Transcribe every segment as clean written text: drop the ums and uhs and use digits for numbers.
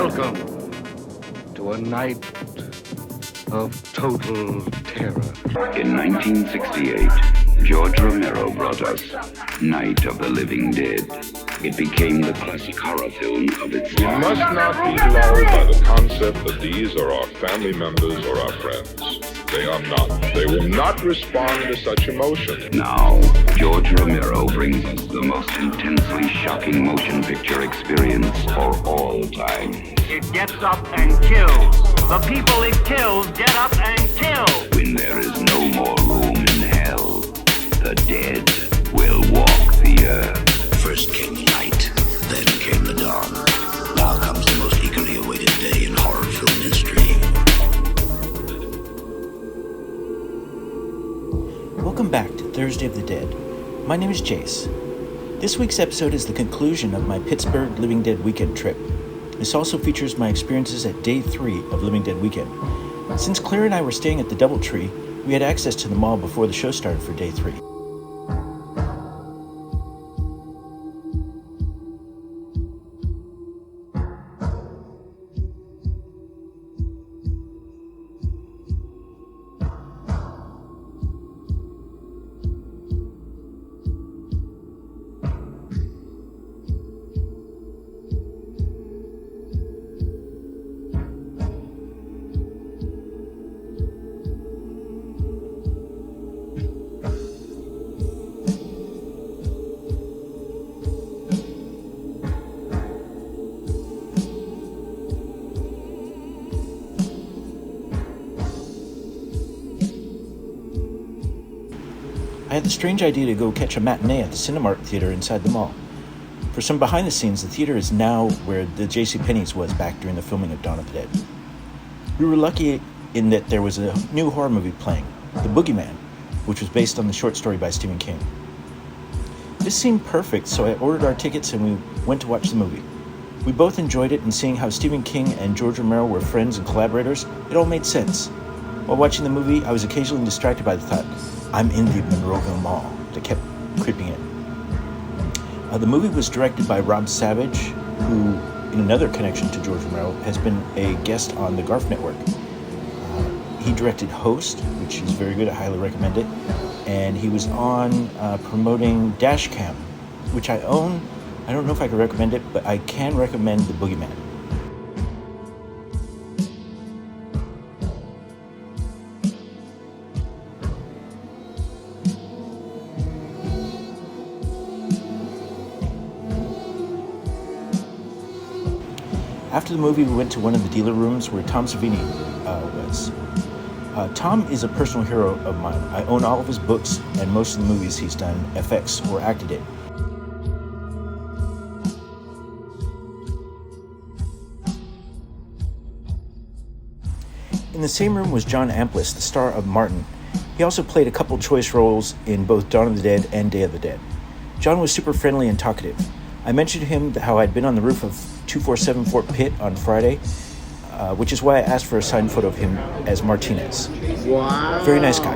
Welcome to a night of total terror. In 1968, George Romero brought us Night of the Living Dead. It became the classic horror film of its time. We must not be lulled by the concept that these are our family members or our friends. They are not. They will not respond to such emotion. Now, George Romero brings us the most intensely shocking motion picture experience for all time. It gets up and kills. The people it kills get up and kill. When there is no more room in hell, the dead will walk the earth. First came the night, then came the dawn. Now comes the most eagerly awaited day in horror film history. Welcome back to Thursday of the Dead. My name is Jace. This week's episode is the conclusion of my Pittsburgh Living Dead weekend trip. This also features my experiences at day 3 of Living Dead weekend. Since Claire and I were staying at the DoubleTree, we had access to the mall before the show started for day 3. I had the strange idea to go catch a matinee at the Cinemark Theater inside the mall. For some behind the scenes, the theater is now where the JCPenney's was back during the filming of Dawn of the Dead. We were lucky in that there was a new horror movie playing, The Boogeyman, which was based on the short story by Stephen King. This seemed perfect, so I ordered our tickets and we went to watch the movie. We both enjoyed it, and seeing how Stephen King and George Romero were friends and collaborators, it all made sense. While watching the movie, I was occasionally distracted by the thought, I'm in the Monroeville Mall, that kept creeping in. The movie was directed by Rob Savage, who, in another connection to George Romero, has been a guest on the Garf Network. He directed Host, which is very good, I highly recommend it, and he was on promoting Dashcam, which I own. I don't know if I can recommend it, but I can recommend The Boogeyman. After the movie, we went to one of the dealer rooms where Tom Savini was. Tom is a personal hero of mine. I own all of his books and most of the movies he's done, FX, or acted in. In the same room was John Amplis, the star of Martin. He also played a couple choice roles in both Dawn of the Dead and Day of the Dead. John was super friendly and talkative. I mentioned to him how I'd been on the roof of 247 Fort Pitt on Friday, which is why I asked for a signed photo of him as Martinez. Wow. Very nice guy.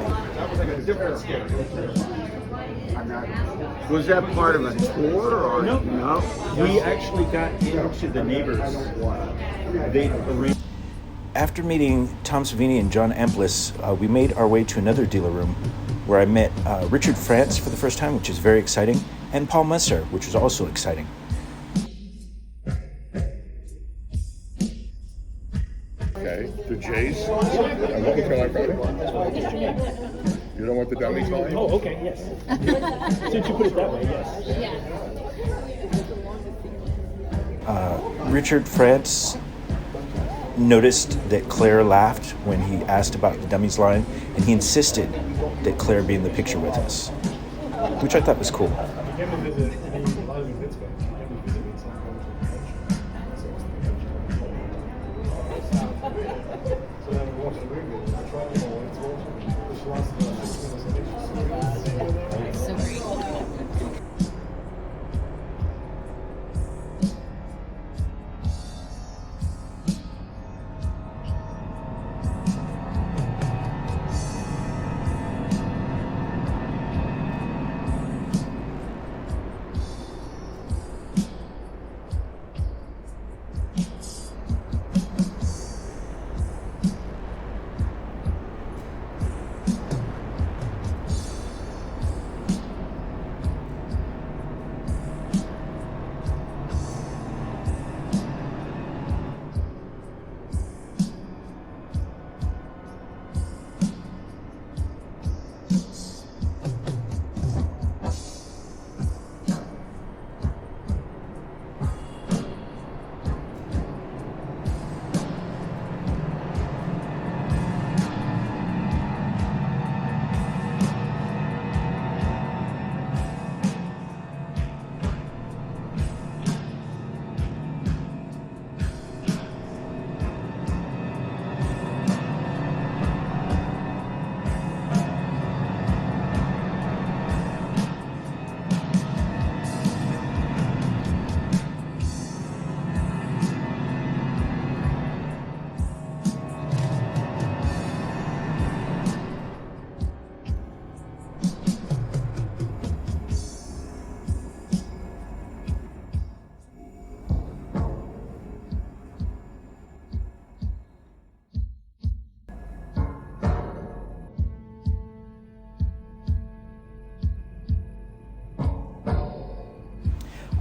Was that part of a tour or No. no? We actually got into the neighbors. They arranged. After meeting Tom Savini and John Amplis, we made our way to another dealer room where I met Richard France for the first time, which is very exciting, and Paul Messer, which was also exciting. Okay, the Jays. I'm looking for like Friday. You don't want the dummies line? Oh, okay, yes. Since you put it that way, yes. Richard France noticed that Claire laughed when he asked about the dummies line, and he insisted that Claire be in the picture with us, which I thought was cool. So great.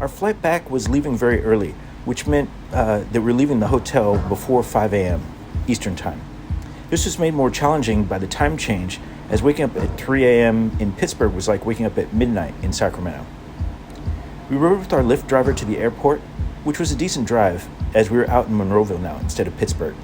Our flight back was leaving very early, which meant that we're leaving the hotel before 5 a.m. Eastern Time. This was made more challenging by the time change, as waking up at 3 a.m. in Pittsburgh was like waking up at midnight in Sacramento. We rode with our Lyft driver to the airport, which was a decent drive, as we were out in Monroeville now instead of Pittsburgh.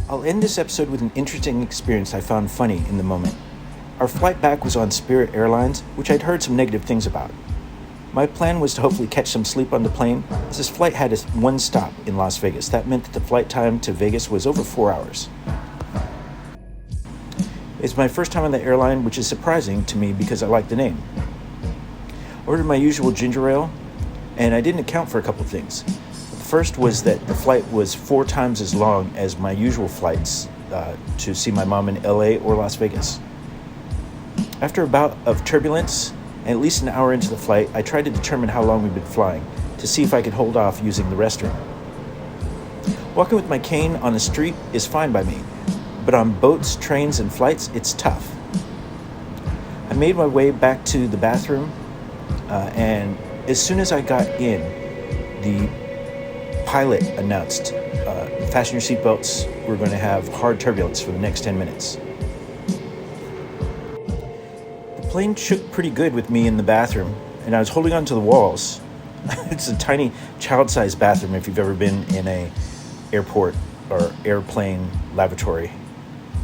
I'll end this episode with an interesting experience I found funny in the moment. Our flight back was on Spirit Airlines, which I'd heard some negative things about. My plan was to hopefully catch some sleep on the plane, as this flight had one stop in Las Vegas. That meant that the flight time to Vegas was over 4 hours. It's my first time on the airline, which is surprising to me because I like the name. I ordered my usual ginger ale, and I didn't account for a couple things. First was that the flight was 4 times as long as my usual flights to see my mom in LA or Las Vegas. After a bout of turbulence, and at least an hour into the flight, I tried to determine how long we'd been flying to see if I could hold off using the restroom. Walking with my cane on the street is fine by me, but on boats, trains, and flights, it's tough. I made my way back to the bathroom, and as soon as I got in, the pilot announced, fasten your seatbelts, we're going to have hard turbulence for the next 10 minutes. The plane shook pretty good with me in the bathroom, and I was holding onto the walls. It's a tiny child-sized bathroom if you've ever been in a airport or airplane lavatory.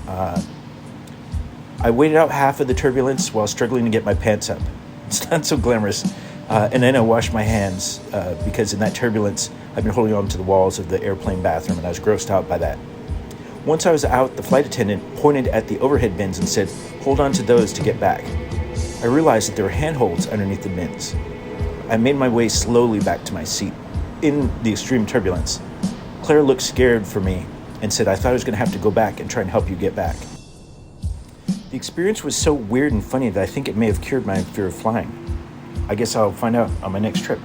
I waited out half of the turbulence while struggling to get my pants up. It's not so glamorous. And then I washed my hands because in that turbulence, I've been holding on to the walls of the airplane bathroom, and I was grossed out by that. Once I was out, the flight attendant pointed at the overhead bins and said, "Hold on to those to get back." I realized that there were handholds underneath the bins. I made my way slowly back to my seat in the extreme turbulence. Claire looked scared for me and said, "I thought I was going to have to go back and try and help you get back." The experience was so weird and funny that I think it may have cured my fear of flying. I guess I'll find out on my next trip.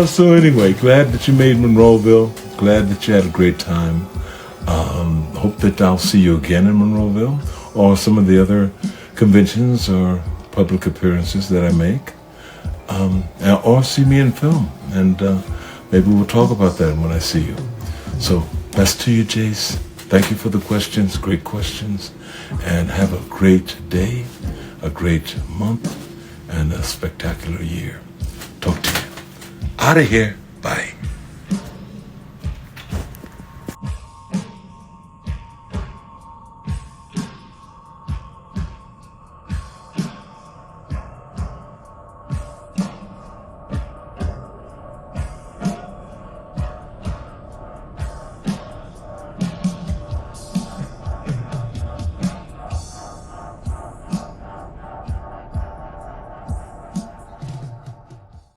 So anyway, glad that you made Monroeville. Glad that you had a great time. Hope that I'll see you again in Monroeville or some of the other conventions or public appearances that I make. Or see me in film, and maybe we'll talk about that when I see you. So best to you, Jace. Thank you for the questions, great questions, and have a great day, a great month, and a spectacular year. Talk to you. Out of here. Bye.